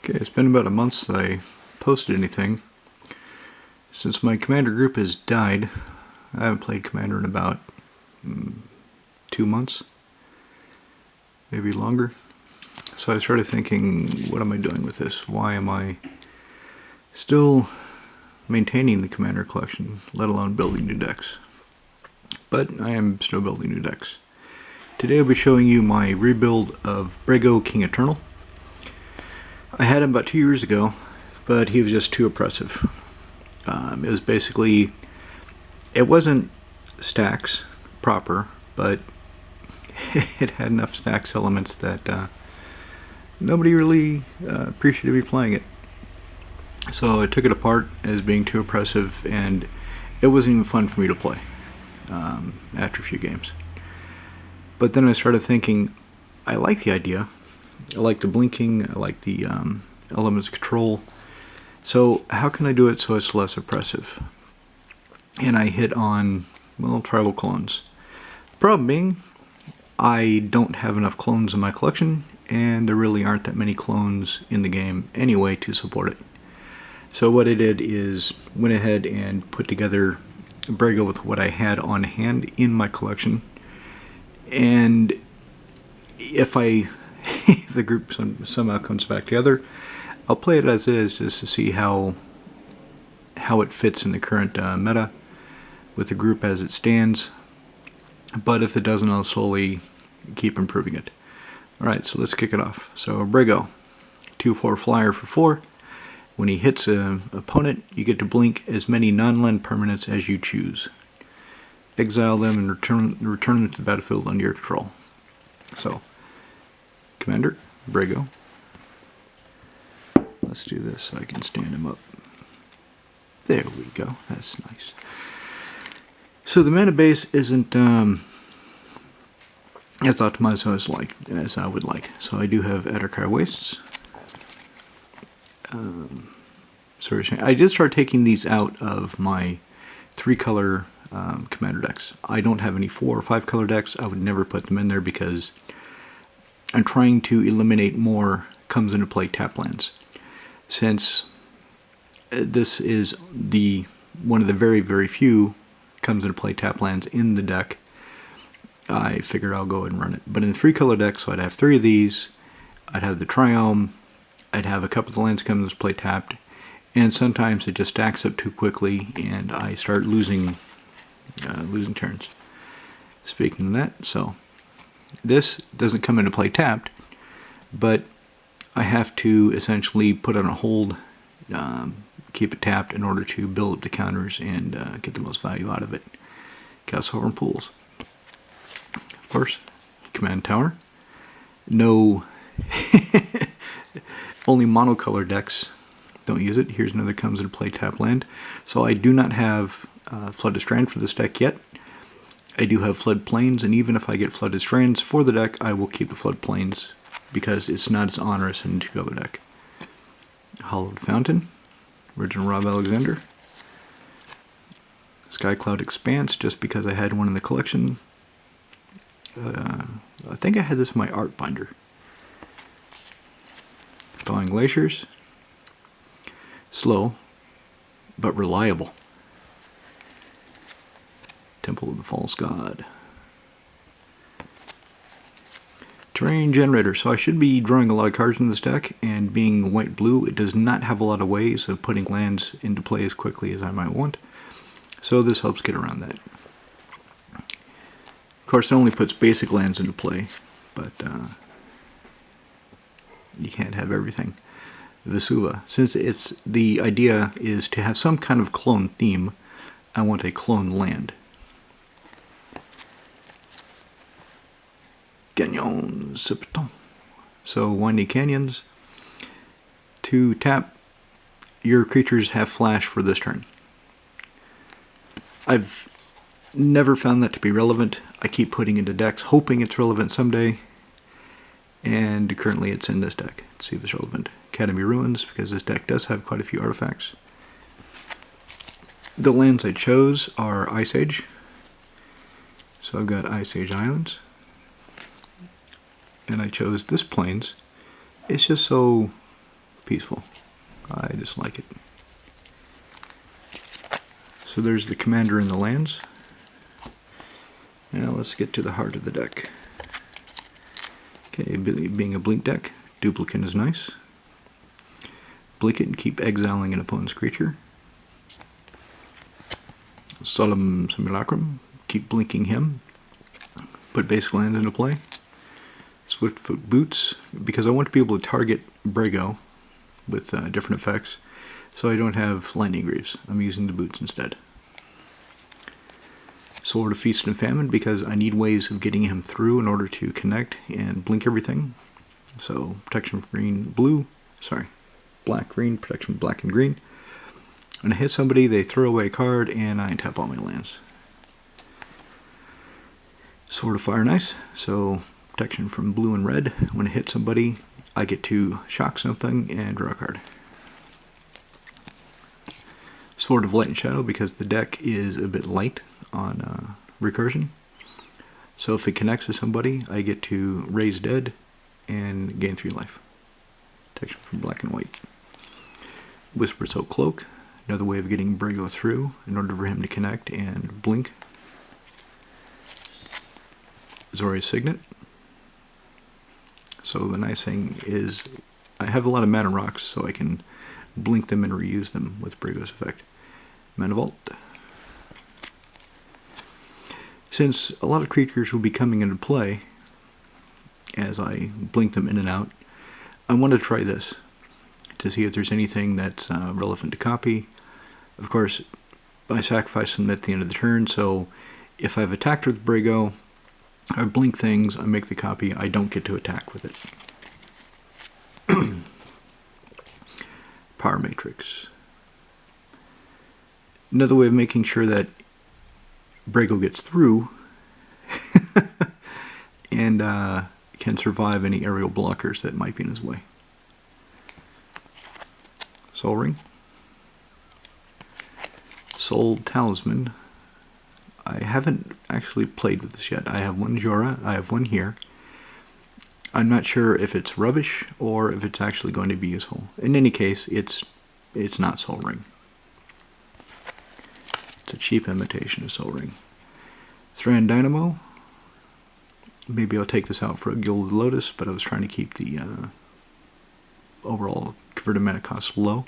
Okay, it's been about a month since I posted anything. Since my Commander group has died, I haven't played Commander in about 2 months, maybe longer. So I started thinking, what am I doing with this? Why am I still maintaining the Commander collection, let alone building new decks? But I am still building new decks. Today I'll be showing you my rebuild of Brago King Eternal. I had him about 2 years ago, but he was just too oppressive. It was basically, it wasn't stacks proper, but it had enough stacks elements that nobody really appreciated me playing it. So I took it apart as being too oppressive, and it wasn't even fun for me to play after a few games. But then I started thinking, I like the idea. I like the blinking, I like the elements of control. So how can I do it so it's less oppressive? And I hit on, well, tribal clones. The problem being, I don't have enough clones in my collection, and there really aren't that many clones in the game anyway to support it. So what I did is went ahead and put together Brago with what I had on hand in my collection. And if the group somehow comes back together, I'll play it as is just to see how it fits in the current meta with the group as it stands. But if it doesn't, I'll slowly keep improving it. Alright, so let's kick it off. So Brago, 2/4 flyer for 4. When he hits an opponent, you get to blink as many non-land permanents as you choose. Exile them and return them to the battlefield under your control. So, Commander, Brago. Let's do this so I can stand him up. There we go. That's nice. So the mana base isn't as optimized as I would like. So I do have Adderkai Wastes. I did start taking these out of my 3-color Commander decks. I don't have any 4 or 5 color decks. I would never put them in there because I'm trying to eliminate more comes into play tap lands. Since this is one of the very, very few comes into play tap lands in the deck, I figured I'll go ahead and run it. But in the 3-color deck, so I'd have 3 of these, I'd have the Triome, I'd have a couple of the lands come into play tapped, and sometimes it just stacks up too quickly and I start losing turns. Speaking of that, so this doesn't come into play tapped, but I have to essentially put on a hold, keep it tapped in order to build up the counters and get the most value out of it. Castle and pools. Of course, command tower. No, only monocolor decks don't use it. Here's another comes into play tap land. So I do not have Flooded Strand for this deck yet. I do have Flood Plains, and even if I get Flooded Strands for the deck, I will keep the Flood Plains because it's not as onerous in a 2-color deck. Hollowed Fountain, original Rob Alexander. Skycloud Expanse, just because I had one in the collection. I think I had this in my art binder. Thawing Glaciers. Slow, but reliable. Temple of the False God. Terrain Generator. So I should be drawing a lot of cards in this deck, and being white-blue, it does not have a lot of ways of putting lands into play as quickly as I might want. So this helps get around that. Of course, it only puts basic lands into play, but you can't have everything. Vesuva. Since the idea is to have some kind of clone theme, I want a clone land. Canyon Septon. So Windy Canyons. To tap, your creatures have flash for this turn. I've never found that to be relevant. I keep putting into decks hoping it's relevant someday, and currently it's in this deck. Let's see if it's relevant. Academy Ruins, because this deck does have quite a few artifacts. The lands I chose are Ice Age. So I've got Ice Age Islands. And I chose this Plains. It's just so peaceful. I just like it. So there's the commander and the lands. Now let's get to the heart of the deck. Okay, being a blink deck, duplicate is nice. Blink it and keep exiling an opponent's creature. Solemn Simulacrum, keep blinking him. Put basic lands into play. Swiftfoot Boots, because I want to be able to target Brago with different effects, so I don't have Lightning Greaves. I'm using the boots instead. Sword of Feast and Famine, because I need ways of getting him through in order to connect and blink everything. So protection from black, green, protection from black and green. When I hit somebody, they throw away a card, and I untap all my lands. Sword of Fire and Ice, so protection from blue and red. When I hit somebody, I get to shock something and draw a card. Sword of Light and Shadow, because the deck is a bit light on recursion. So if it connects to somebody, I get to raise dead and gain 3 life. Protection from black and white. Whisper's Oak Cloak, another way of getting Brago through in order for him to connect and blink. Zori's Signet. So the nice thing is I have a lot of mana rocks, so I can blink them and reuse them with Brago's effect. Mana Vault. Since a lot of creatures will be coming into play as I blink them in and out, I want to try this to see if there's anything that's relevant to copy. Of course, I sacrifice them at the end of the turn, so if I've attacked with Brago, I blink things, I make the copy, I don't get to attack with it. Power Matrix. Another way of making sure that Brago gets through and can survive any aerial blockers that might be in his way. Soul Ring. Soul Talisman. I haven't actually played with this yet. I have one Jora, I have one here. I'm not sure if it's rubbish or if it's actually going to be useful. In any case, it's not Soul Ring. It's a cheap imitation of Soul Ring. Thran Dynamo. Maybe I'll take this out for a Gilded Lotus, but I was trying to keep the overall converted mana cost low.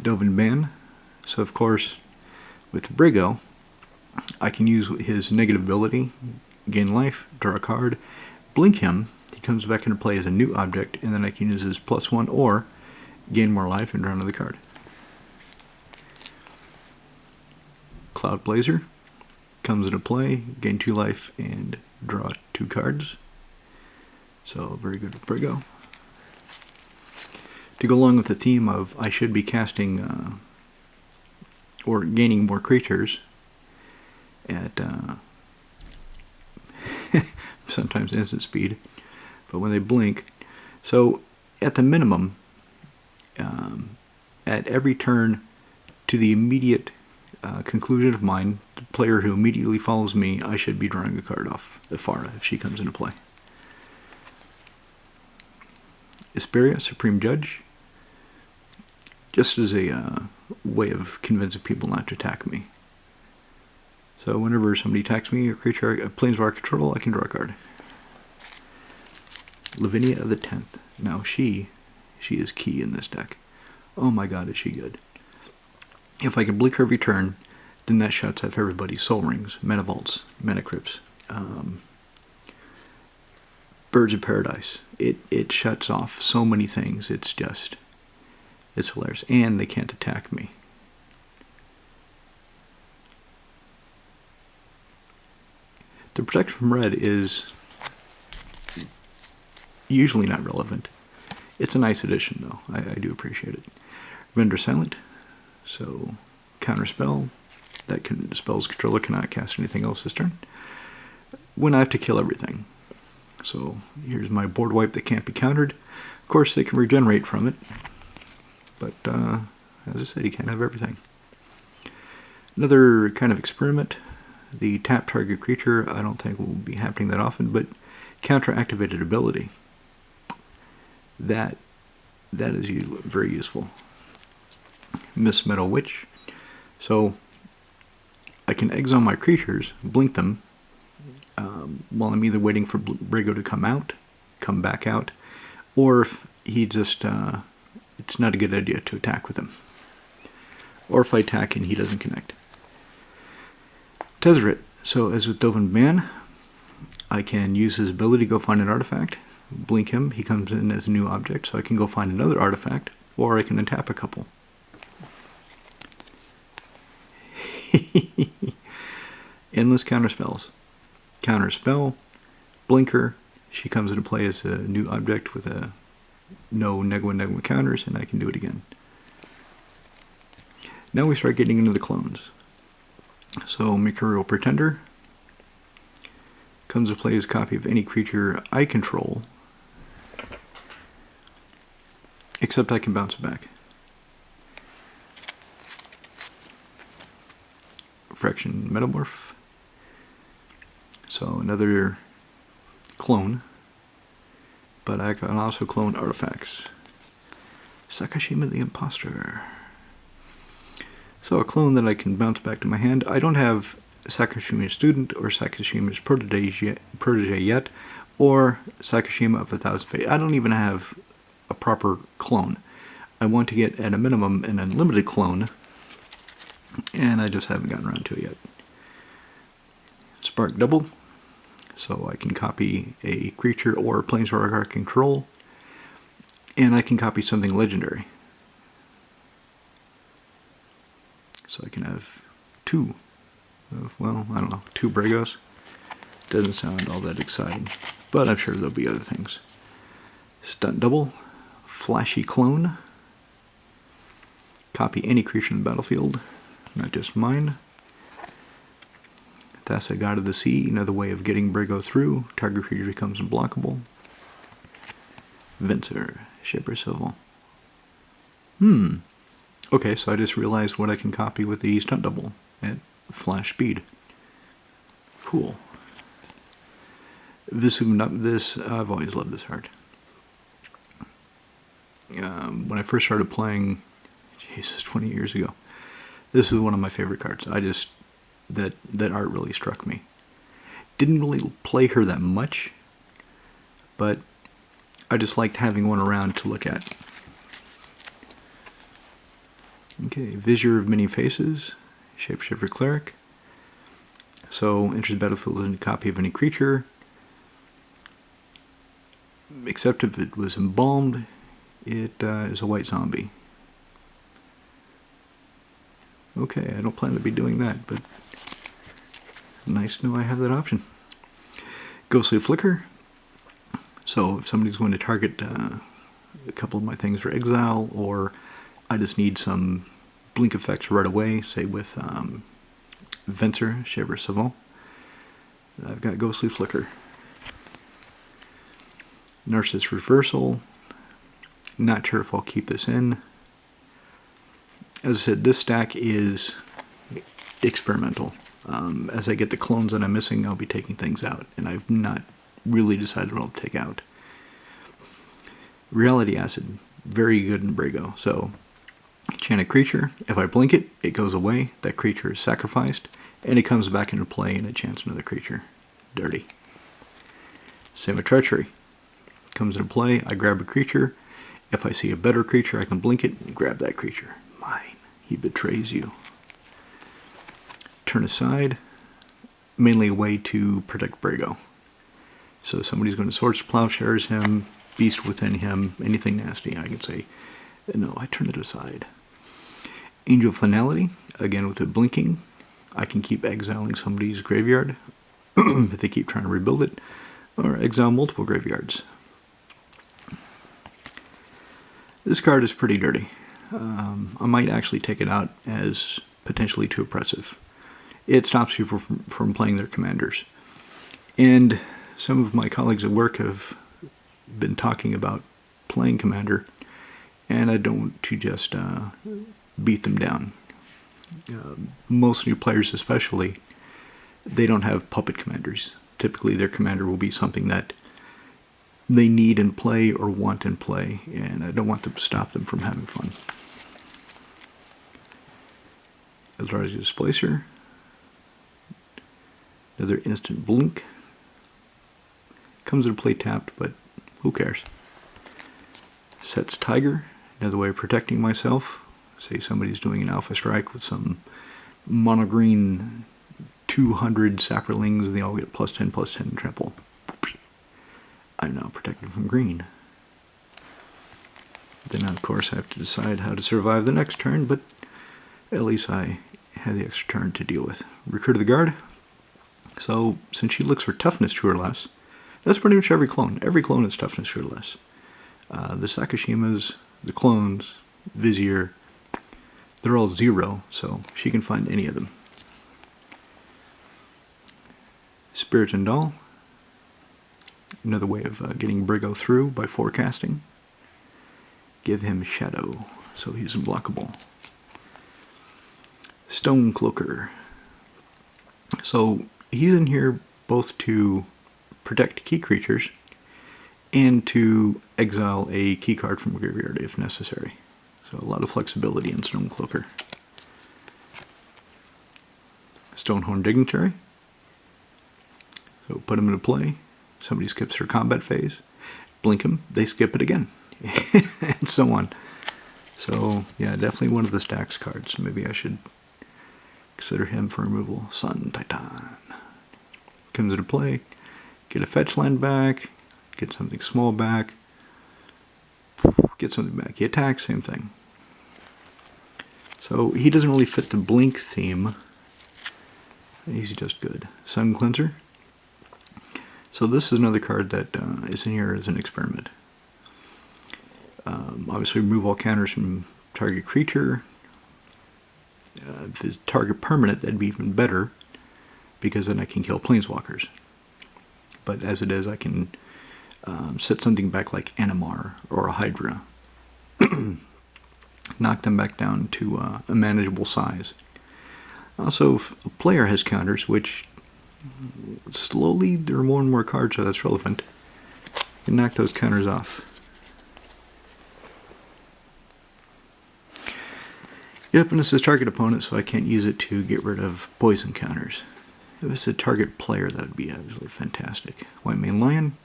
Dovin Ban. So of course, with Brago, I can use his negative ability, gain life, draw a card, blink him, he comes back into play as a new object, and then I can use his +1 or gain more life and draw another card. Cloud Blazer comes into play, gain 2 life and draw 2 cards. So very good with Brago. To go along with the theme of I should be casting or gaining more creatures at sometimes instant speed, but when they blink, so at the minimum, at every turn to the immediate conclusion of mine, the player who immediately follows me, I should be drawing a card off Ifara if she comes into play. Isperia, Supreme Judge, just as a way of convincing people not to attack me. So whenever somebody attacks me, a creature, a Planeswalker control, I can draw a card. Lavinia of the 10th. Now she is key in this deck. Oh my god, is she good. If I can blink her every turn, then that shuts off everybody's Soul Rings, Mana Vaults, Mana Crypts, Birds of Paradise. It shuts off so many things, it's hilarious. And they can't attack me. The protection from red is usually not relevant. It's a nice addition, though. I do appreciate it. Render Silent. So, counter spell. That spell's controller cannot cast anything else this turn. When I have to kill everything. So, here's my board wipe that can't be countered. Of course, they can regenerate from it. But, as I said, you can't have everything. Another kind of experiment. The tap target creature, I don't think will be happening that often, but counter-activated ability. That is very useful. Miss Meadow Witch. So I can exile my creatures, blink them, while I'm either waiting for Brago to come back out, or if he just, it's not a good idea to attack with him. Or if I attack and he doesn't connect. Tezzeret. So as with Dovin Man, I can use his ability to go find an artifact, blink him, he comes in as a new object, so I can go find another artifact, or I can untap a couple. Endless counterspells. Counterspell, blinker, she comes into play as a new object with no Negwa counters, and I can do it again. Now we start getting into the clones. So Mercurial Pretender comes to play as a copy of any creature I control, except I can bounce it back. Fraction Metamorph. So another clone, but I can also clone artifacts. Sakashima the Imposter. So a clone that I can bounce back to my hand. I don't have Sakashima's Student or Sakashima's Protege yet, or Sakashima of 1,000 Fates. I don't even have a proper clone. I want to get, at a minimum, an unlimited clone, and I just haven't gotten around to it yet. Spark Double, so I can copy a creature or a planeswalker I control, and I can copy something legendary. So I can have two, well, I don't know, 2 Bragos. Doesn't sound all that exciting, but I'm sure there'll be other things. Stunt Double, Flashy Clone, copy any creature in the battlefield, not just mine. Thassa, God of the Sea, another way of getting Brago through. Target creature becomes unblockable. Venser, Shipper Civil. Okay, so I just realized what I can copy with the Stunt Double at flash speed. Cool. This, I've always loved this card. When I first started playing, Jesus, 20 years ago, this is one of my favorite cards. That art really struck me. Didn't really play her that much, but I just liked having one around to look at. Okay, Vizier of Many Faces, Shapeshifter Cleric. So, enters the battlefield as a copy of any creature, except if it was embalmed, it is a white zombie. Okay, I don't plan to be doing that, but nice to know I have that option. Ghostly Flicker. So if somebody's going to target a couple of my things for exile, or I just need some blink effects right away, say with Venser, Shiver Savant, I've got Ghostly Flicker. Narcissus Reversal. Not sure if I'll keep this in. As I said, this stack is experimental. As I get the clones that I'm missing, I'll be taking things out, and I've not really decided what I'll take out. Reality Acid, very good in Brago. So, enchant a creature. If I blink it, it goes away. That creature is sacrificed, and it comes back into play and enchants another creature. Dirty. Same with Treachery. Comes into play, I grab a creature. If I see a better creature, I can blink it and grab that creature. Mine. He betrays you. Turn aside. Mainly a way to protect Brago. So somebody's going to Swords Plowshares him, Beast Within him, anything nasty, I can say, no, I turn it aside. Angel Finality, again with the blinking, I can keep exiling somebody's graveyard if they keep trying to rebuild it, or exile multiple graveyards. This card is pretty dirty. I might actually take it out as potentially too oppressive. It stops people from playing their commanders. And some of my colleagues at work have been talking about playing commander, and I don't want to just beat them down. Most new players especially, they don't have puppet commanders. Typically their commander will be something that they need in play or want in play, and I don't want to stop them from having fun. Eldrazi Displacer. Another instant blink. Comes into play tapped, but who cares? Sets Tiger. Another way of protecting myself. Say somebody's doing an Alpha Strike with some mono-green 200 saprolings, and they all get +10/+10 trample. I'm now protected from green. Then, of course, I have to decide how to survive the next turn, but at least I have the extra turn to deal with. Recruit of the Guard. So, since she looks for toughness 2 or less, that's pretty much every clone. Every clone is toughness 2 or less. The Sakashimas, the clones, Vizier, they're all 0, so she can find any of them. Spirit and Doll. Another way of getting Brago through by forecasting. Give him Shadow, so he's unblockable. Stone Cloaker. So he's in here both to protect key creatures and to exile a key card from a graveyard if necessary. So a lot of flexibility in Stone Cloaker. Stonehorn Dignitary. So put him into play. Somebody skips their combat phase. Blink him, they skip it again. And so on. So yeah, definitely one of the stacks cards. Maybe I should consider him for removal. Sun Titan. Comes into play. Get a fetch land back. Get something small back. Get something back. He attacks, same thing. So he doesn't really fit the blink theme. He's just good. Sun Cleanser. So this is another card that is in here as an experiment. Obviously remove all counters from target creature. If it's target permanent, that'd be even better, because then I can kill planeswalkers. But as it is, I can set something back like Animar or a Hydra. Knock them back down to a manageable size. Also, if a player has counters, which slowly there are more and more cards so that's relevant, you can knock those counters off. Yep, and this is target opponent, so I can't use it to get rid of poison counters. If it's a target player, that would be absolutely fantastic. White Mane Lion.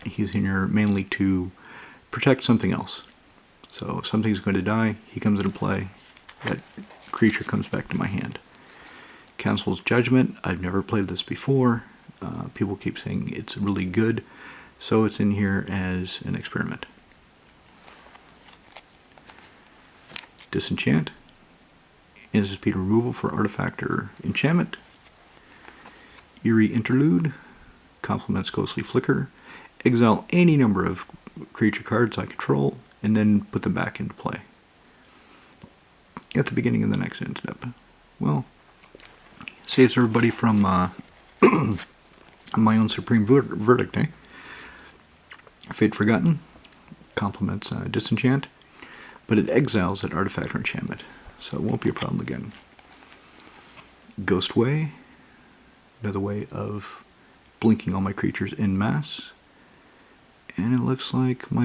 He's in here mainly to protect something else. So if something's going to die, he comes into play. That creature comes back to my hand. Council's Judgment. I've never played this before. People keep saying it's really good, so it's in here as an experiment. Disenchant. Instant speed removal for artifact or enchantment. Eerie Interlude. Complements Ghostly Flicker. Exile any number of creature cards I control, and then put them back into play. At the beginning of the next end step. Well, saves everybody from my own supreme verdict, eh? Fate Forgotten. Complements Disenchant. But it exiles an artifact or enchantment, so it won't be a problem again. Ghost Way. Another way of blinking all my creatures en masse. And it looks like my